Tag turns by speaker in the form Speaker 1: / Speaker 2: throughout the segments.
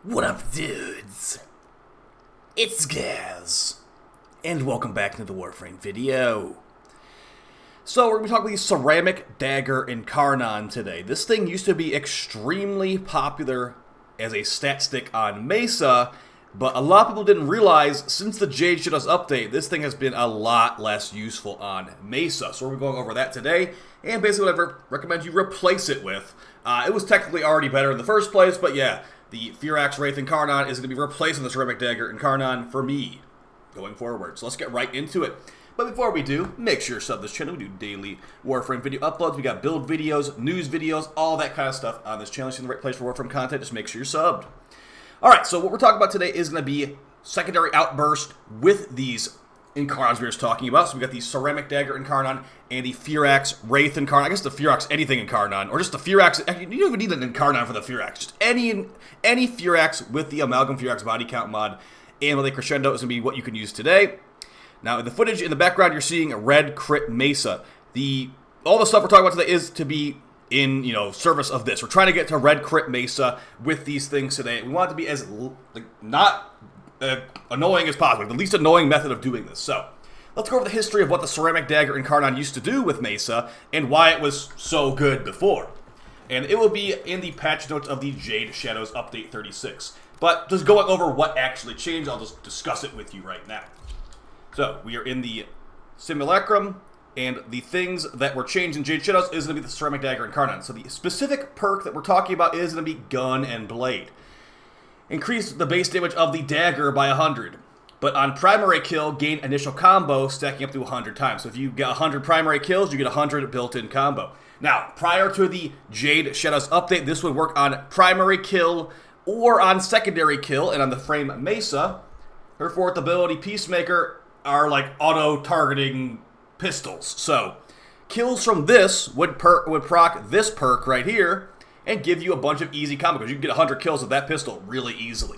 Speaker 1: What up, dudes? It's Gaz, and welcome back to the Warframe video. So, we're going to be talking about the Ceramic Dagger Incarnon today. This thing used to be extremely popular as a stat stick on Mesa, but a lot of people didn't realize, since the Jade shadwos update, this thing has been a lot less useful on Mesa. So we're going over that today, and basically what I recommend you replace it with. It was technically already better in the first place, but yeah, the Firax Wraith Incarnon is going to be replacing the Ceramic Dagger Incarnon for me going forward. So let's get right into it. But before we do, make sure you sub this channel. We do daily Warframe video uploads. We got build videos, news videos, all that kind of stuff on this channel. If you're in the right place for Warframe content, just make sure you're subbed. Alright, so what we're talking about today is going to be secondary outburst with these Incarnons we were just talking about. So we got the Ceramic Dagger Incarnon and the Firax Wraith Incarnon. I guess the Firax anything Incarnon, or just the Firax. You don't even need an Incarnon for the Firax. Just any Firax with the Amalgam Firax body count mod and with a crescendo is going to be what you can use today. Now, in the footage in the background, you're seeing a red crit Mesa. All the stuff we're talking about today is to be in, service of this. We're trying to get to red crit Mesa with these things today. We want it to be as not annoying as possible, the least annoying method of doing this. So, let's go over the history of what the Ceramic Dagger Incarnon used to do with Mesa and why it was so good before. And it will be in the patch notes of the Jade shadwos update 36. But just going over what actually changed, I'll just discuss it with you right now. So, we are in the Simulacrum, and the things that were changed in Jade shadwos is going to be the Ceramic Dagger Incarnon. So the specific perk that we're talking about is going to be Gun and Blade. Increase the base damage of the dagger by 100. But on primary kill, gain initial combo stacking up to 100 times. So if you get 100 primary kills, you get 100 built-in combo. Now, prior to the Jade shadwos update, this would work on primary kill or on secondary kill, and on the frame Mesa, her fourth ability, Peacemaker, are like auto-targeting pistols. So, kills from this would proc this perk right here and give you a bunch of easy combos. You can get 100 kills with that pistol really easily.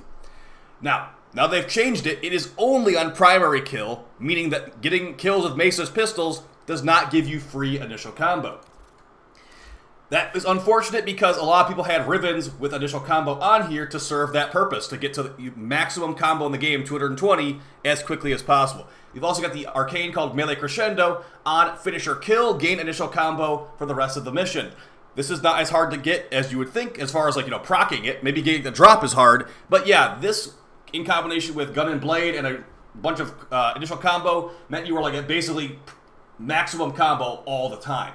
Speaker 1: Now they've changed it. It is only on primary kill, meaning that getting kills with Mesa's pistols does not give you free initial combo. That is unfortunate because a lot of people had Rivens with initial combo on here to serve that purpose, to get to the maximum combo in the game, 220, as quickly as possible. You've also got the arcane called Melee Crescendo on finisher kill, gain initial combo for the rest of the mission. This is not as hard to get as you would think as far as procking it. Maybe getting the drop is hard, but yeah, this in combination with Gun and Blade and a bunch of initial combo meant you were at basically maximum combo all the time.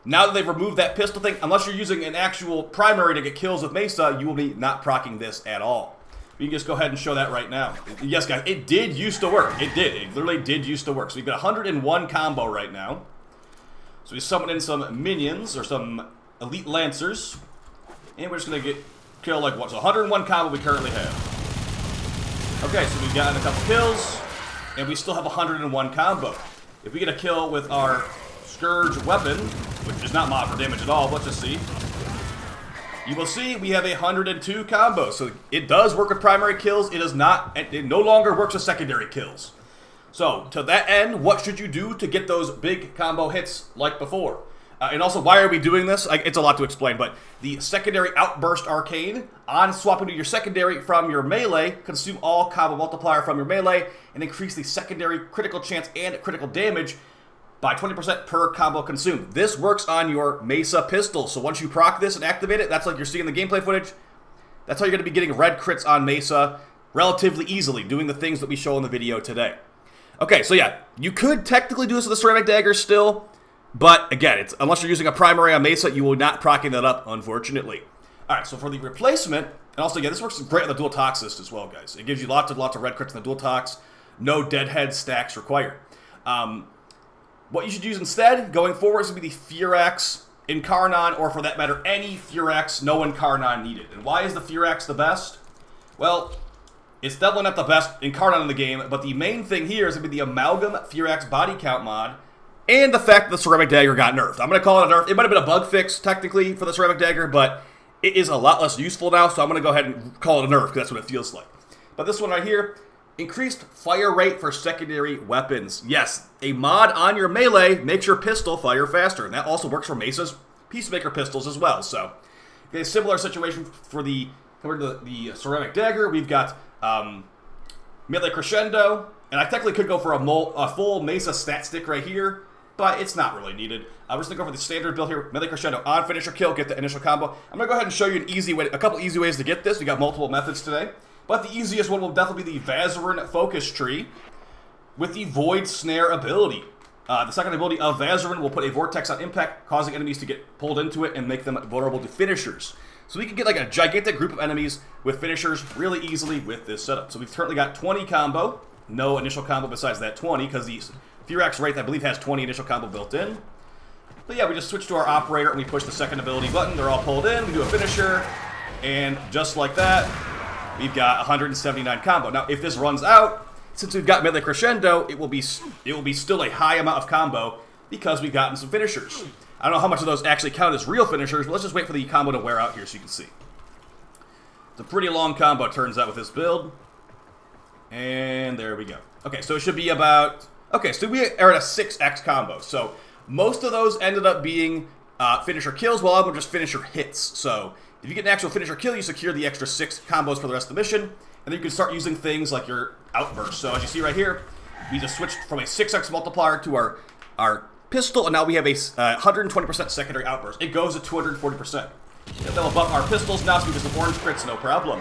Speaker 1: Now that they've removed that pistol thing, unless you're using an actual primary to get kills with Mesa, you will be not proccing this at all. We can just go ahead and show that right now. Yes, guys, it did used to work. It did. It literally did used to work. So we've got 101 combo right now. So we summon in some minions, or some elite lancers. And we're just going to kill what? So 101 combo we currently have. Okay, so we've gotten a couple kills, and we still have 101 combo. If we get a kill with our Scourge weapon, which is not mod for damage at all, let's just see. You will see we have 102 combo, so it does work with primary kills. It no longer works with secondary kills. So, to that end, what should you do to get those big combo hits like before? And also, why are we doing this? It's a lot to explain, but the secondary Outburst Arcane, on swapping to your secondary from your melee, consume all combo multiplier from your melee, and increase the secondary critical chance and critical damage by 20% per combo consumed. This works on your Mesa pistol, so once you proc this and activate it, that's like you're seeing in the gameplay footage, that's how you're going to be getting red crits on Mesa relatively easily, doing the things that we show in the video today. Okay, so yeah, you could technically do this with the Ceramic Dagger still, but again, unless you're using a primary on Mesa, you will not procking that up, unfortunately. Alright, so for the replacement, and also, yeah, this works great on the dual tox list as well, guys. It gives you lots of red crits on the dual tox, no deadhead stacks required. What you should use instead, going forward, is going to be the Firax Incarnon, or for that matter, any Firax, no Incarnon needed. And why is the Firax the best? Well, it's definitely not the best Incarnon in the game, but the main thing here is going to be the Amalgam Firax body count mod, and the fact that the Ceramic Dagger got nerfed. I'm going to call it a nerf. It might have been a bug fix, technically, for the Ceramic Dagger, but it is a lot less useful now, so I'm going to go ahead and call it a nerf, because that's what it feels like. But this one right here, increased fire rate for secondary weapons. Yes, a mod on your melee makes your pistol fire faster, and that also works for Mesa's Peacemaker pistols as well. So, a similar situation for the Compared to the Ceramic Dagger, we've got Melee Crescendo, and I technically could go for a full Mesa stat stick right here, but it's not really needed. We're just going to go for the standard build here. Melee Crescendo on finisher kill, get the initial combo. I'm going to go ahead and show you a couple easy ways to get this. We got multiple methods today, but the easiest one will definitely be the Vazarin Focus Tree with the Void Snare ability. The second ability of Vazarin will put a vortex on impact, causing enemies to get pulled into it and make them vulnerable to finishers. So we can get like a gigantic group of enemies with finishers really easily with this setup. So we've currently got 20 combo, no initial combo besides that 20, because the Firax Wraith, I believe, has 20 initial combo built in. But yeah, we just switch to our operator and we push the second ability button. They're all pulled in, we do a finisher, and just like that, we've got 179 combo. Now, if this runs out, since we've got Melee Crescendo, it will be still a high amount of combo because we've gotten some finishers. I don't know how much of those actually count as real finishers, but let's just wait for the combo to wear out here so you can see. It's a pretty long combo, turns out, with this build. And there we go. Okay, so it should be about... Okay, so we are at a 6x combo. So most of those ended up being finisher kills, while other just finisher hits. So if you get an actual finisher kill, you secure the extra 6 combos for the rest of the mission. And then you can start using things like your Outburst. So as you see right here, we just switched from a 6x multiplier to our pistol, and now we have a 120% secondary Outburst. It goes at 240%. That'll buff our pistols now, so we get some orange crits, no problem.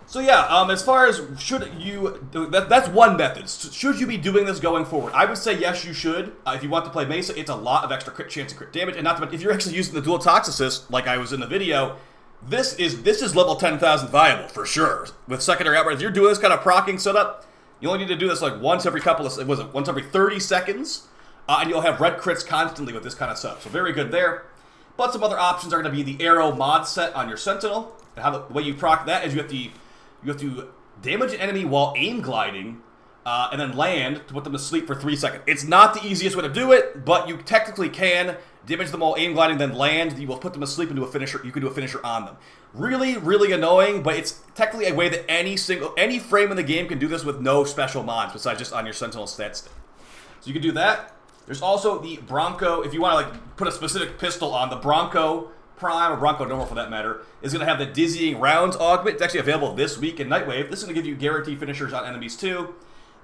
Speaker 1: So yeah, as far as should you... That's one method. Should you be doing this going forward? I would say yes, you should. If you want to play Mesa, it's a lot of extra crit chance and crit damage, and not to mention, if you're actually using the dual Toxicist, like I was in the video, this is level 10,000 viable, for sure. With secondary Outburst, if you're doing this kind of proccing setup, you only need to do this like once every once every 30 seconds, and you'll have red crits constantly with this kind of setup. So very good there. But some other options are going to be the arrow mod set on your Sentinel. And how the way you proc that is you have to damage an enemy while aim gliding, and then land to put them to sleep for 3 seconds. It's not the easiest way to do it, but you technically can damage them while aim gliding, then land. You will put them to sleep and do a finisher. You can do a finisher on them. Really, really annoying, but it's technically a way that any frame in the game can do this with no special mods besides just on your Sentinel stat stick. So you can do that. There's also the Bronco. If you want to like put a specific pistol on, the Bronco Prime, or Bronco Normal for that matter, is going to have the Dizzying Rounds augment. It's actually available this week in Nightwave. This is going to give you guaranteed finishers on enemies too.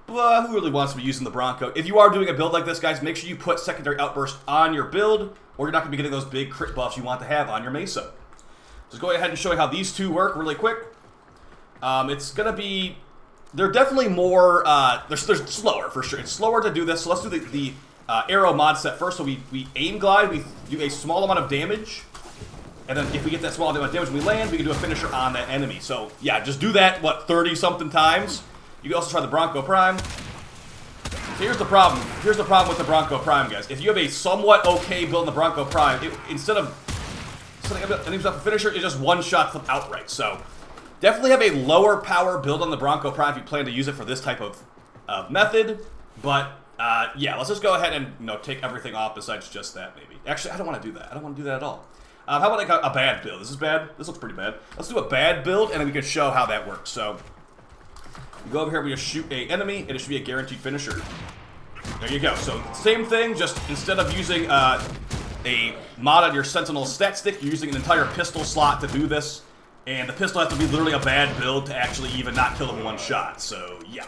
Speaker 1: But who really wants to be using the Bronco? If you are doing a build like this, guys, make sure you put secondary Outburst on your build, or you're not going to be getting those big crit buffs you want to have on your Mesa. Just go ahead and show you how these two work really quick. It's going to be... They're definitely more... they're slower, for sure. It's slower to do this, so let's do the arrow mod set first. So we aim glide, we do a small amount of damage, and then if we get that small amount of damage when we land, we can do a finisher on that enemy. So yeah, just do that, 30-something times. You can also try the Bronco Prime. So here's the problem. Here's the problem with the Bronco Prime, guys. If you have a somewhat okay build in the Bronco Prime, instead of setting up enemies up for finisher, it just one-shots them outright. So definitely have a lower power build on the Bronco Prime if you plan to use it for this type of method. But yeah, let's just go ahead and take everything off besides just that, maybe. Actually, I don't want to do that. I don't want to do that at all. How about like a bad build? This is bad. This looks pretty bad. Let's do a bad build, and then we can show how that works. So you go over here, we just shoot a enemy, and it should be a guaranteed finisher. There you go. So same thing, just instead of using a mod on your Sentinel stat stick, you're using an entire pistol slot to do this. And the pistol has to be literally a bad build to actually even not kill them in one shot. So yeah.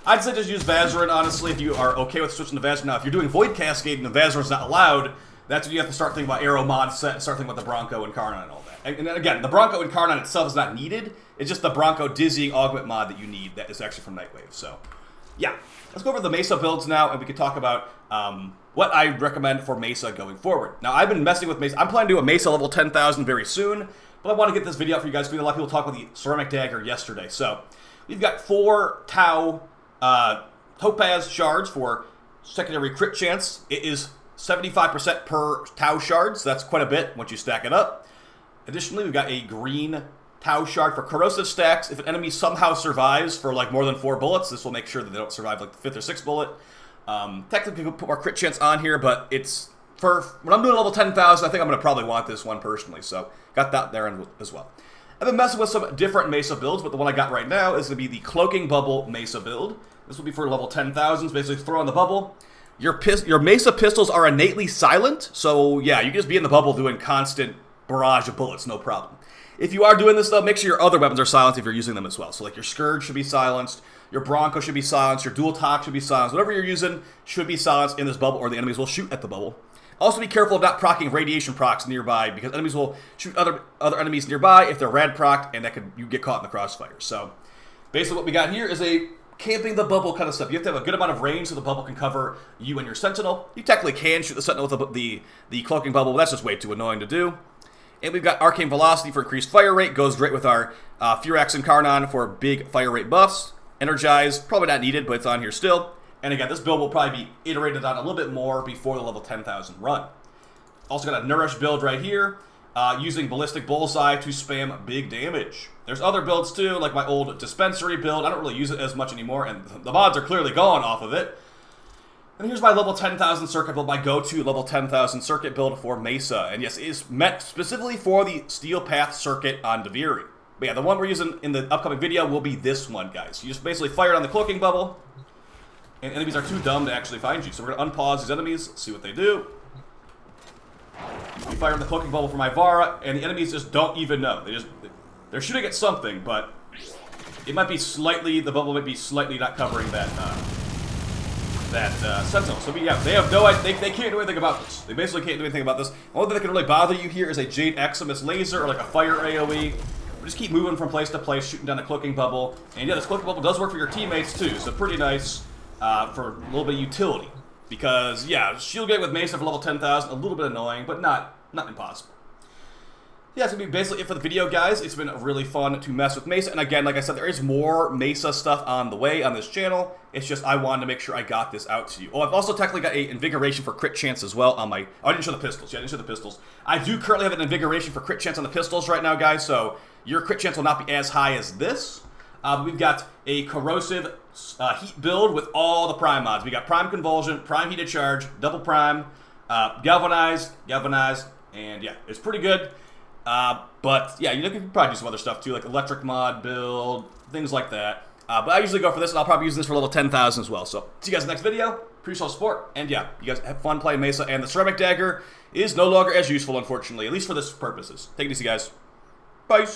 Speaker 1: I'd say just use Vazarin, honestly, if you are okay with switching to Vazarin. Now, if you're doing Void Cascade and the Vazarin's not allowed, that's when you have to start thinking about arrow mod set and start thinking about the Bronco Incarnon and all that. And again, the Bronco Incarnon itself is not needed. It's just the Bronco Dizzying augment mod that you need that is actually from Nightwave. So yeah. Let's go over the Mesa builds now, and we can talk about what I recommend for Mesa going forward. Now, I've been messing with Mesa. I'm planning to do a Mesa level 10,000 very soon, but I want to get this video out for you guys because a lot of people talked about the Ceramic Dagger yesterday. So we've got 4 Tau Topaz Shards for secondary crit chance. It is 75% per Tau Shard, so that's quite a bit once you stack it up. Additionally, we've got a green Tau Shard for corrosive stacks. If an enemy somehow survives for like more than 4 bullets, this will make sure that they don't survive like the 5th or 6th bullet. Technically, we could put more crit chance on here, but it's for when I'm doing level 10,000, I think I'm going to probably want this one personally, so got that there as well. I've been messing with some different Mesa builds, but the one I got right now is going to be the Cloaking Bubble Mesa build. This will be for level 10,000s, basically throw on the bubble. Your Mesa pistols are innately silent, so yeah, you can just be in the bubble doing constant barrage of bullets, no problem. If you are doing this, though, make sure your other weapons are silenced if you're using them as well. So, like, your Scourge should be silenced, your Bronco should be silenced, your Dual Talk should be silenced. Whatever you're using should be silenced in this bubble, or the enemies will shoot at the bubble. Also, be careful of not proccing radiation procs nearby, because enemies will shoot other enemies nearby if they're rad procced, and you get caught in the crossfire. So, basically what we got here is a camping the bubble kind of stuff. You have to have a good amount of range so the bubble can cover you and your Sentinel. You technically can shoot the Sentinel with the cloaking bubble, but that's just way too annoying to do. And we've got Arcane Velocity for increased fire rate. Goes great with our Furax Incarnon for big fire rate buffs. Energize, probably not needed, but it's on here still. And again, this build will probably be iterated on a little bit more before the level 10,000 run. Also got a Nourish build right here, using Ballistic Bullseye to spam big damage. There's other builds too, like my old Dispensary build. I don't really use it as much anymore, and the mods are clearly gone off of it. And here's my level 10,000 circuit build, my go-to level 10,000 circuit build for Mesa. And yes, it is meant specifically for the Steel Path circuit on Deviri. But yeah, the one we're using in the upcoming video will be this one, guys. You just basically fire it on the cloaking bubble, and enemies are too dumb to actually find you. So we're going to unpause these enemies, see what they do. You fire on the cloaking bubble for my Vara, and the enemies just don't even know. They're shooting at something, but it might be slightly, the bubble might be slightly not covering that Sentinel. So yeah, they have no idea, they can't do anything about this. They basically can't do anything about this. The only thing that can really bother you here is a Jade Eximus laser or like a fire AoE. We just keep moving from place to place, shooting down the cloaking bubble. And yeah, this cloaking bubble does work for your teammates too, so pretty nice for a little bit of utility. Because yeah, shield gate with Mesa for level 10,000, a little bit annoying, but not impossible. Yeah, that's going to be basically it for the video, guys. It's been really fun to mess with Mesa. And again, like I said, there is more Mesa stuff on the way on this channel. It's just I wanted to make sure I got this out to you. Oh, I've also technically got an Invigoration for crit chance as well on my... Oh, I didn't show the pistols. Yeah, I didn't show the pistols. I do currently have an Invigoration for crit chance on the pistols right now, guys. So your crit chance will not be as high as this. We've got a Corrosive Heat build with all the Prime mods. We got Prime Convulsion, Prime Heated Charge, Double Prime, Galvanized, and yeah, it's pretty good. But yeah, you can probably do some other stuff too, like electric mod build, things like that. But I usually go for this, and I'll probably use this for level 10,000 as well. So see you guys in the next video. Appreciate all the support, and yeah, you guys have fun playing Mesa. And the Ceramic Dagger is no longer as useful, unfortunately, at least for this purposes. Take it easy, guys. Bye.